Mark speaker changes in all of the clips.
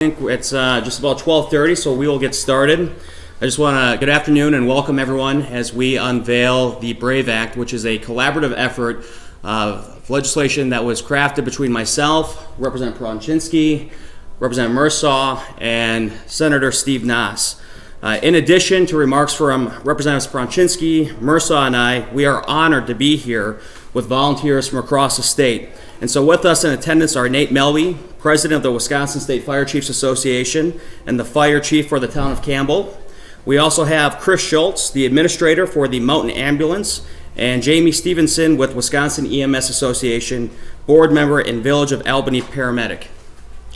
Speaker 1: It's just about 12:30, so we will get started. I just want to good afternoon and welcome everyone as we unveil the B.R.A.V.E. Act, which is a collaborative effort of legislation that was crafted between myself, Representative Pronschinske, Representative Mursau, and Senator Steve Nass. In addition to remarks from Representatives Pronschinske, Mursau, and I, we are honored to be here with volunteers from across the state. And so with us in attendance are Nate Melby, President of the Wisconsin State Fire Chiefs Association and the Fire Chief for the town of Campbell. We also have Chris Schultz, the Administrator for the Mountain Ambulance, and Jamie Stephenson with Wisconsin EMS Association, Board Member and Village of Albany Paramedic.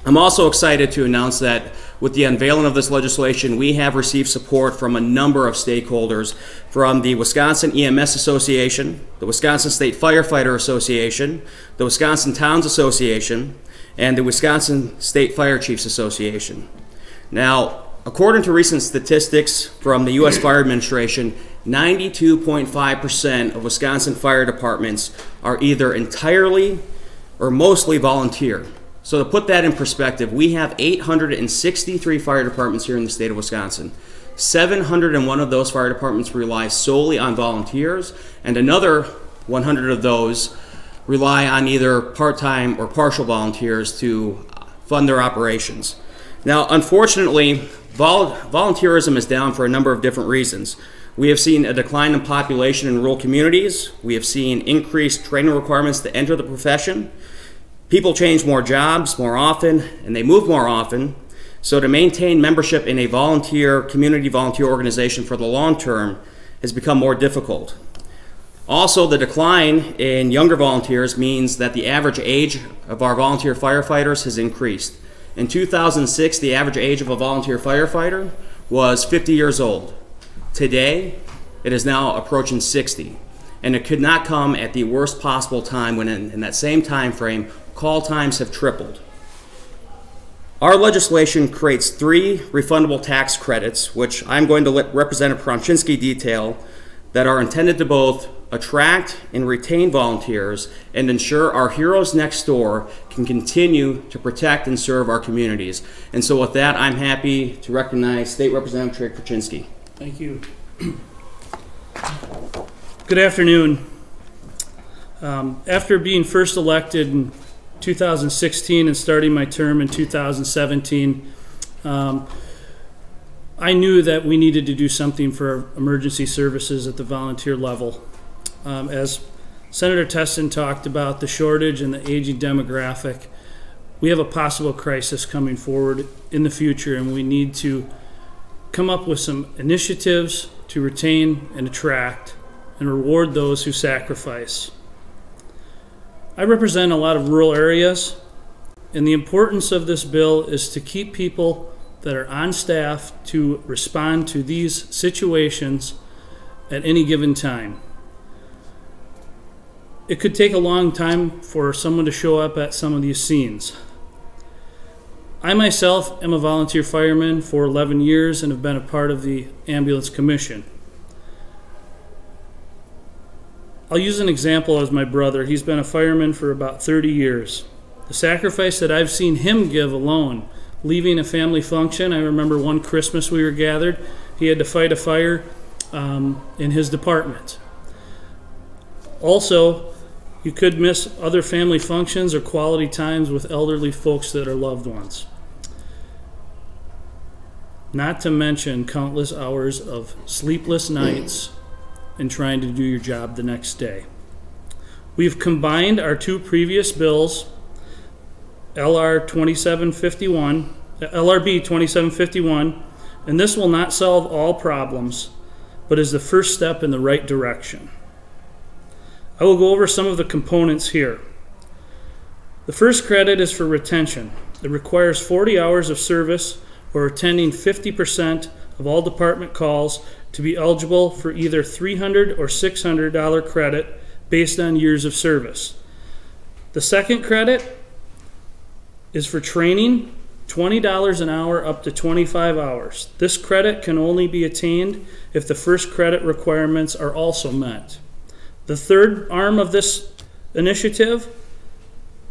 Speaker 1: I'm also excited to announce that with the unveiling of this legislation, we have received support from a number of stakeholders from the Wisconsin EMS Association, the Wisconsin State Firefighter Association, the Wisconsin Towns Association, and the Wisconsin State Fire Chiefs Association. Now, according to recent statistics from the U.S. Fire Administration, 92.5% of Wisconsin fire departments are either entirely or mostly volunteer. So to put that in perspective, we have 863 fire departments here in the state of Wisconsin. 701 of those fire departments rely solely on volunteers, and another 100 of those rely on either part-time or partial volunteers to fund their operations. Now, unfortunately, volunteerism is down for a number of different reasons. We have seen a decline in population in rural communities. We have seen increased training requirements to enter the profession. People change more jobs more often, and they move more often. So to maintain membership in a community volunteer organization for the long term has become more difficult. Also, the decline in younger volunteers means that the average age of our volunteer firefighters has increased. In 2006, the average age of a volunteer firefighter was 50 years old. Today, it is now approaching 60. And it could not come at the worst possible time when in that same time frame, call times have tripled. Our legislation creates 3 refundable tax credits, which I'm going to let Representative Pronschinske detail, that are intended to both attract and retain volunteers and ensure our heroes next door can continue to protect and serve our communities. And so with that, I'm happy to recognize State Representative Treig Pronschinske.
Speaker 2: Thank you. Good afternoon. After being first elected in 2016 and starting my term in 2017, I knew that we needed to do something for emergency services at the volunteer level. As Senator Testin talked about the shortage and the aging demographic, we have a possible crisis coming forward in the future, and we need to come up with some initiatives to retain and attract and reward those who sacrifice. I represent a lot of rural areas, and the importance of this bill is to keep people that are on staff to respond to these situations at any given time. It could take a long time for someone to show up at some of these scenes. I myself am a volunteer fireman for 11 years and have been a part of the Ambulance Commission. I'll use an example as my brother. He's been a fireman for about 30 years. The sacrifice that I've seen him give alone, leaving a family function. I remember one Christmas we were gathered, he had to fight a fire in his department. Also, you could miss other family functions or quality times with elderly folks that are loved ones. Not to mention countless hours of sleepless nights and trying to do your job the next day. We've combined our 2 previous bills, LRB 2751, and this will not solve all problems, but is the first step in the right direction. I will go over some of the components here. The first credit is for retention. It requires 40 hours of service or attending 50% of all department calls to be eligible for either $300 or $600 credit based on years of service. The second credit is for training, $20 an hour up to 25 hours. This credit can only be attained if the first credit requirements are also met. The third arm of this initiative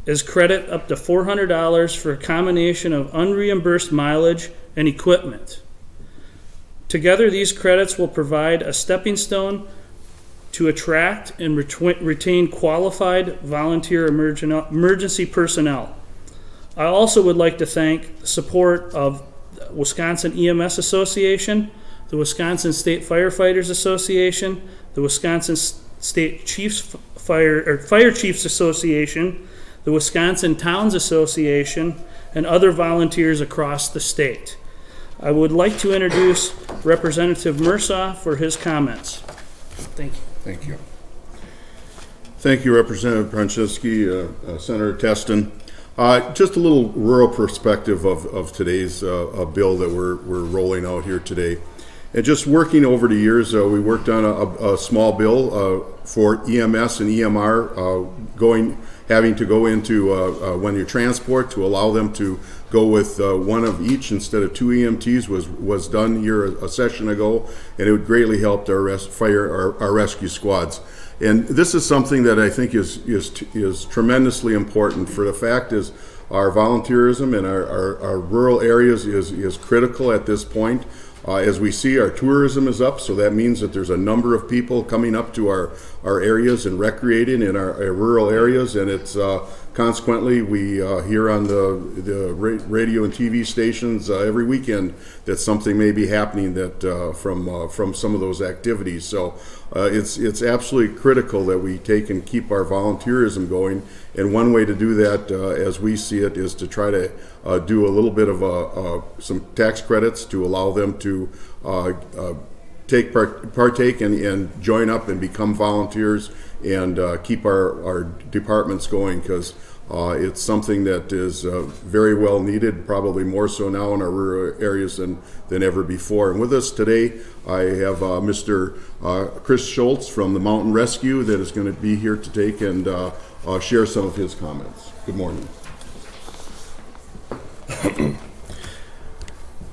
Speaker 2: is credit up to $400 for a combination of unreimbursed mileage and equipment. Together, these credits will provide a stepping stone to attract and retain qualified volunteer emergency personnel. I also would like to thank the support of the Wisconsin EMS Association, the Wisconsin State Firefighters Association, the Wisconsin State Fire Chiefs Association, the Wisconsin Towns Association, and other volunteers across the state. I would like to introduce Representative Mursau for his comments. Thank you.
Speaker 3: Thank you. Thank you, Representative Pronschinske, Senator Testin. Just a little rural perspective of today's bill that we're rolling out here today. And just working over the years, we worked on a small bill for EMS and EMR having to go into when you transport, to allow them to go with one of each instead of 2 EMTs was done here a session ago, and it would greatly help our rescue squads. And this is something that I think is tremendously important. For the fact is, our volunteerism in our rural areas is critical at this point. As we see, our tourism is up, so that means that there's a number of people coming up to our areas and recreating in our rural areas, and it's consequently we hear on the radio and TV stations every weekend that something may be happening that from some of those activities. So it's absolutely critical that we take and keep our volunteerism going, and one way to do that, as we see it, is to try to do a little bit of some tax credits to allow them to partake and join up and become volunteers and keep our departments going, because it's something that is very well needed, probably more so now in our rural areas than ever before. And with us today, I have Mr. Chris Schultz from the Mountain Rescue that is going to be here to take and share some of his comments. Good morning.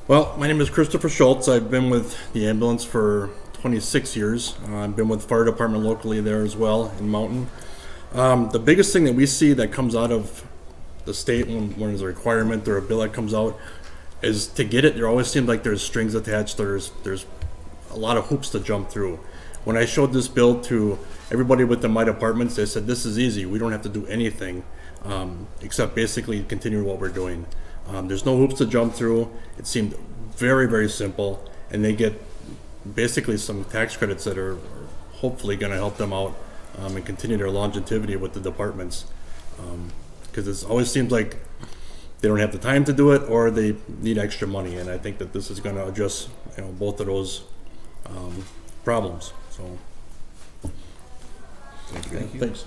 Speaker 4: Well, my name is Christopher Schultz. I've been with the ambulance for 26 years. I've been with the fire department locally there as well in Mountain. The biggest thing that we see that comes out of the state when there's a requirement or a bill that comes out is to get it, there always seems like there's strings attached. There's a lot of hoops to jump through. When I showed this bill to everybody within my departments, they said, this is easy. We don't have to do anything except basically continue what we're doing. There's no hoops to jump through. It seemed very, very simple, and they get basically some tax credits that are hopefully going to help them out and continue their longevity with the departments, because it always seems like they don't have the time to do it or they need extra money, and I think that this is going to address both of those problems. So
Speaker 3: Thank you.
Speaker 4: Thanks.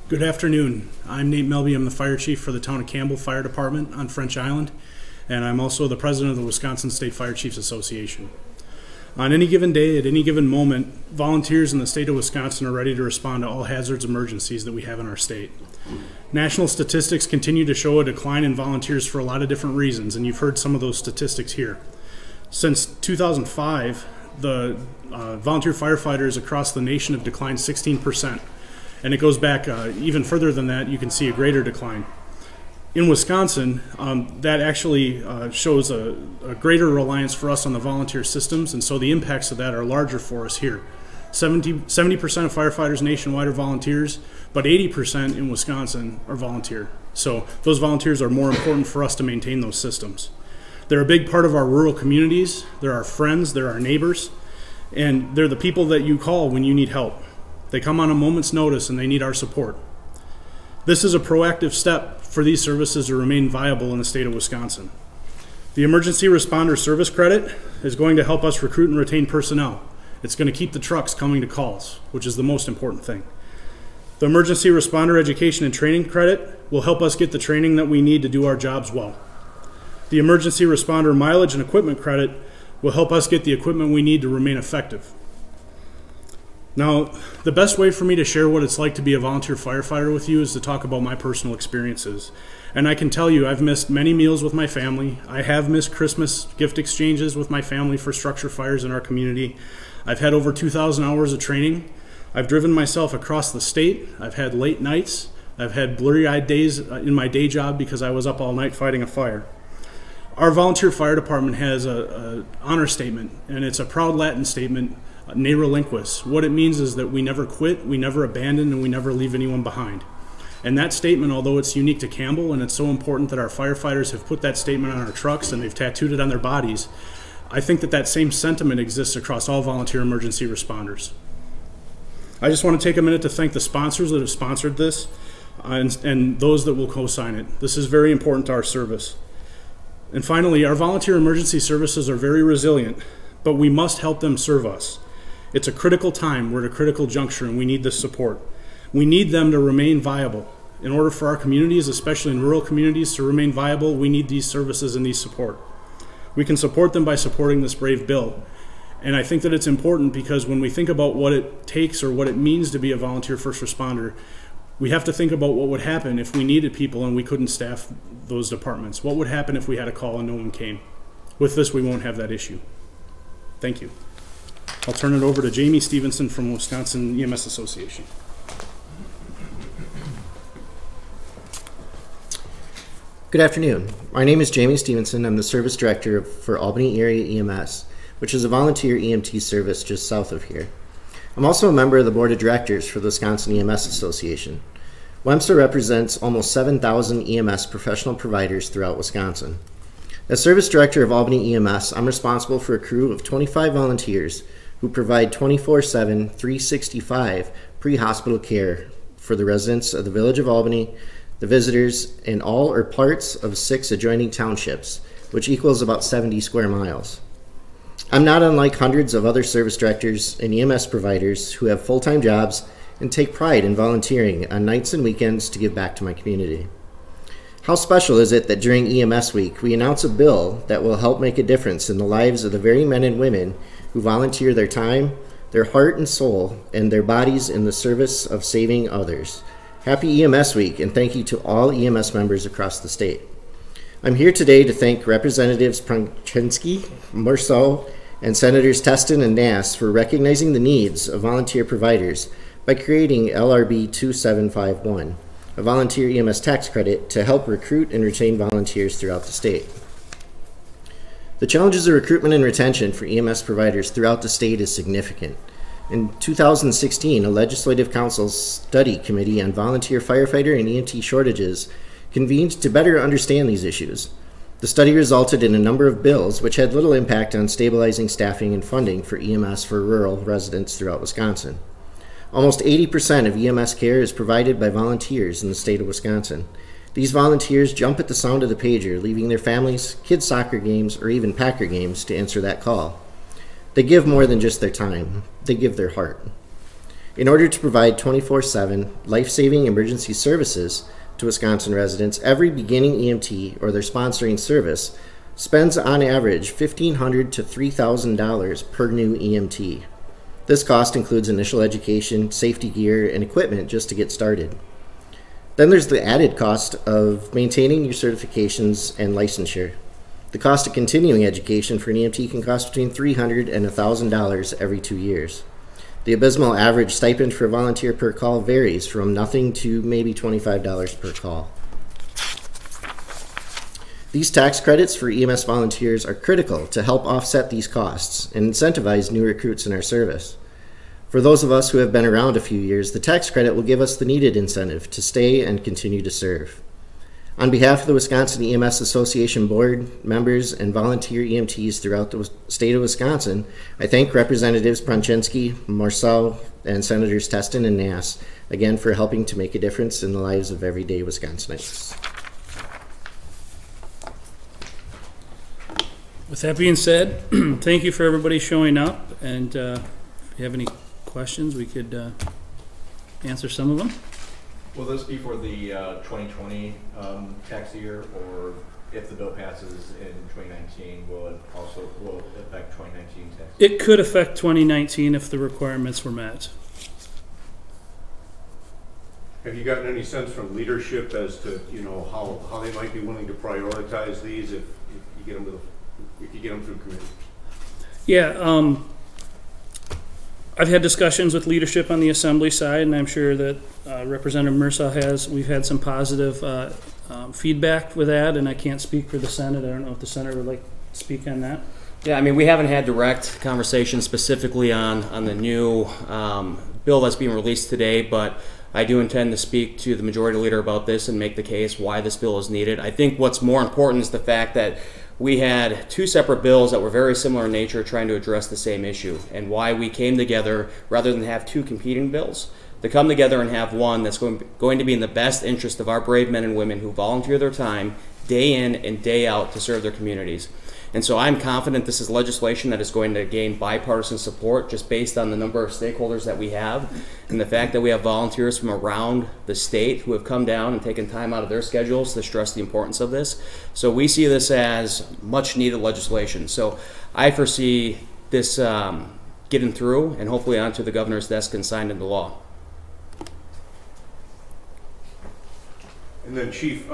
Speaker 5: Good afternoon. I'm Nate Melby. I'm the fire chief for the town of Campbell Fire Department on French Island, and I'm also the president of the Wisconsin State Fire Chiefs Association. On any given day, at any given moment, volunteers in the state of Wisconsin are ready to respond to all hazards emergencies that we have in our state. National statistics continue to show a decline in volunteers for a lot of different reasons, and you've heard some of those statistics here. Since 2005, the volunteer firefighters across the nation have declined 16%. And it goes back even further than that. You can see a greater decline. In Wisconsin, that actually shows a greater reliance for us on the volunteer systems, and so the impacts of that are larger for us here. 70% of firefighters nationwide are volunteers, but 80% in Wisconsin are volunteer. So those volunteers are more important for us to maintain those systems. They're a big part of our rural communities. They're our friends, they're our neighbors, and they're the people that you call when you need help. They come on a moment's notice and they need our support. This is a proactive step for these services to remain viable in the state of Wisconsin. The Emergency Responder Service Credit is going to help us recruit and retain personnel. It's going to keep the trucks coming to calls, which is the most important thing. The Emergency Responder Education and Training Credit will help us get the training that we need to do our jobs well. The Emergency Responder Mileage and Equipment Credit will help us get the equipment we need to remain effective. Now, the best way for me to share what it's like to be a volunteer firefighter with you is to talk about my personal experiences. And I can tell you, I've missed many meals with my family. I have missed Christmas gift exchanges with my family for structure fires in our community. I've had over 2,000 hours of training. I've driven myself across the state. I've had late nights. I've had blurry-eyed days in my day job because I was up all night fighting a fire. Our volunteer fire department has an honor statement, and it's a proud Latin statement, ne relinquis. What it means is that we never quit, we never abandon, and we never leave anyone behind. And that statement, although it's unique to Campbell, and it's so important that our firefighters have put that statement on our trucks and they've tattooed it on their bodies, I think that that same sentiment exists across all volunteer emergency responders. I just want to take a minute to thank the sponsors that have sponsored this and those that will co-sign it. This is very important to our service. And finally, our volunteer emergency services are very resilient, but we must help them serve us. It's a critical time, we're at a critical juncture, and we need this support. We need them to remain viable. In order for our communities, especially in rural communities, to remain viable, we need these services and these support. We can support them by supporting this B.R.A.V.E. bill. And I think that it's important because when we think about what it takes or what it means to be a volunteer first responder, we have to think about what would happen if we needed people and we couldn't staff those departments. What would happen if we had a call and no one came? With this, we won't have that issue. Thank you. I'll turn it over to Jamie Stephenson from Wisconsin EMS Association.
Speaker 6: Good afternoon. My name is Jamie Stephenson. I'm the Service Director for Albany Area EMS, which is a volunteer EMT service just south of here. I'm also a member of the Board of Directors for the Wisconsin EMS Association. WEMSA represents almost 7,000 EMS professional providers throughout Wisconsin. As Service Director of Albany EMS, I'm responsible for a crew of 25 volunteers who provide 24/7, 365 pre-hospital care for the residents of the Village of Albany, the visitors, and all or parts of 6 adjoining townships, which equals about 70 square miles. I'm not unlike hundreds of other service directors and EMS providers who have full-time jobs and take pride in volunteering on nights and weekends to give back to my community. How special is it that during EMS week we announce a bill that will help make a difference in the lives of the very men and women who volunteer their time, their heart and soul, and their bodies in the service of saving others. Happy EMS week, and thank you to all EMS members across the state. I'm here today to thank Representatives Pronschinske, Mursau, and Senators Testin and Nass for recognizing the needs of volunteer providers by creating LRB 2751, a volunteer EMS tax credit to help recruit and retain volunteers throughout the state. The challenges of recruitment and retention for EMS providers throughout the state is significant. In 2016, a Legislative Council study committee on volunteer firefighter and EMT shortages convened to better understand these issues. The study resulted in a number of bills which had little impact on stabilizing staffing and funding for EMS for rural residents throughout Wisconsin. Almost 80% of EMS care is provided by volunteers in the state of Wisconsin. These volunteers jump at the sound of the pager, leaving their families, kids' soccer games, or even Packer games to answer that call. They give more than just their time. They give their heart. In order to provide 24/7 life-saving emergency services to Wisconsin residents, every beginning EMT or their sponsoring service spends on average $1,500 to $3,000 per new EMT. This cost includes initial education, safety gear, and equipment just to get started. Then there's the added cost of maintaining your certifications and licensure. The cost of continuing education for an EMT can cost between $300 and $1,000 every 2 years. The abysmal average stipend for a volunteer per call varies from nothing to maybe $25 per call. These tax credits for EMS volunteers are critical to help offset these costs and incentivize new recruits in our service. For those of us who have been around a few years, the tax credit will give us the needed incentive to stay and continue to serve. On behalf of the Wisconsin EMS Association Board, members, and volunteer EMTs throughout the state of Wisconsin, I thank Representatives Pronschinske, Mursau, and Senators Testin and Nass again for helping to make a difference in the lives of everyday Wisconsinites.
Speaker 2: With that being said, thank you for everybody showing up, and if you have any questions, we could answer some of them.
Speaker 7: Will this be for the 2020 tax year, or if the bill passes in 2019, will it affect 2019 tax?
Speaker 2: It could affect 2019 if the requirements were met.
Speaker 8: Have you gotten any sense from leadership as to how they might be willing to prioritize these if you get them through committee?
Speaker 2: Yeah, I've had discussions with leadership on the Assembly side, and I'm sure that Representative Mursau has. We've had some positive feedback with that, and I can't speak for the Senate. I don't know if the Senator would like to speak on that.
Speaker 1: Yeah, I mean, we haven't had direct conversation specifically on the new bill that's being released today, but I do intend to speak to the majority leader about this and make the case why this bill is needed. I think what's more important is the fact that we had two separate bills that were very similar in nature trying to address the same issue, and why we came together rather than have two competing bills, to come together and have one that's going to be in the best interest of our brave men and women who volunteer their time day in and day out to serve their communities. And so I'm confident this is legislation that is going to gain bipartisan support just based on the number of stakeholders that we have and the fact that we have volunteers from around the state who have come down and taken time out of their schedules to stress the importance of this. So we see this as much needed legislation. So I foresee this getting through and hopefully onto the governor's desk and signed into law.
Speaker 8: And then Chief,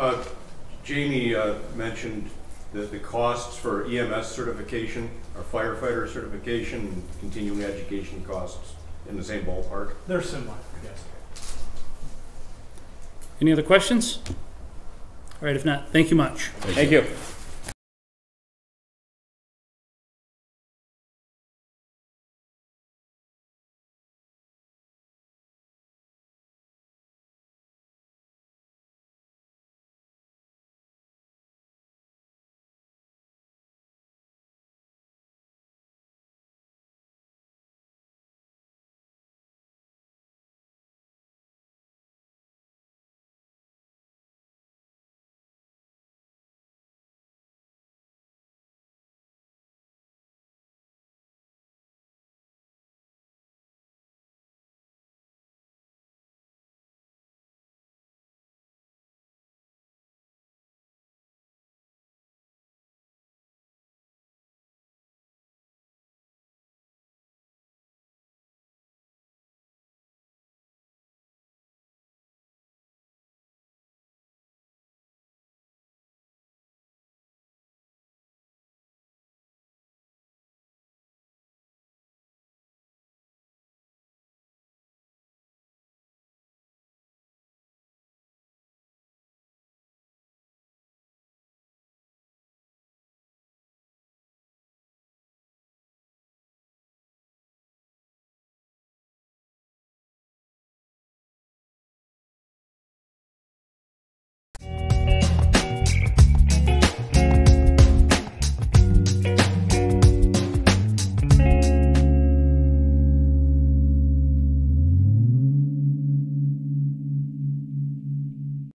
Speaker 8: Jamie mentioned the costs for EMS certification, or firefighter certification, and continuing education costs in the same ballpark?
Speaker 5: They're similar, yes.
Speaker 2: Any other questions? All right, if not, thank you much.
Speaker 1: Thank you.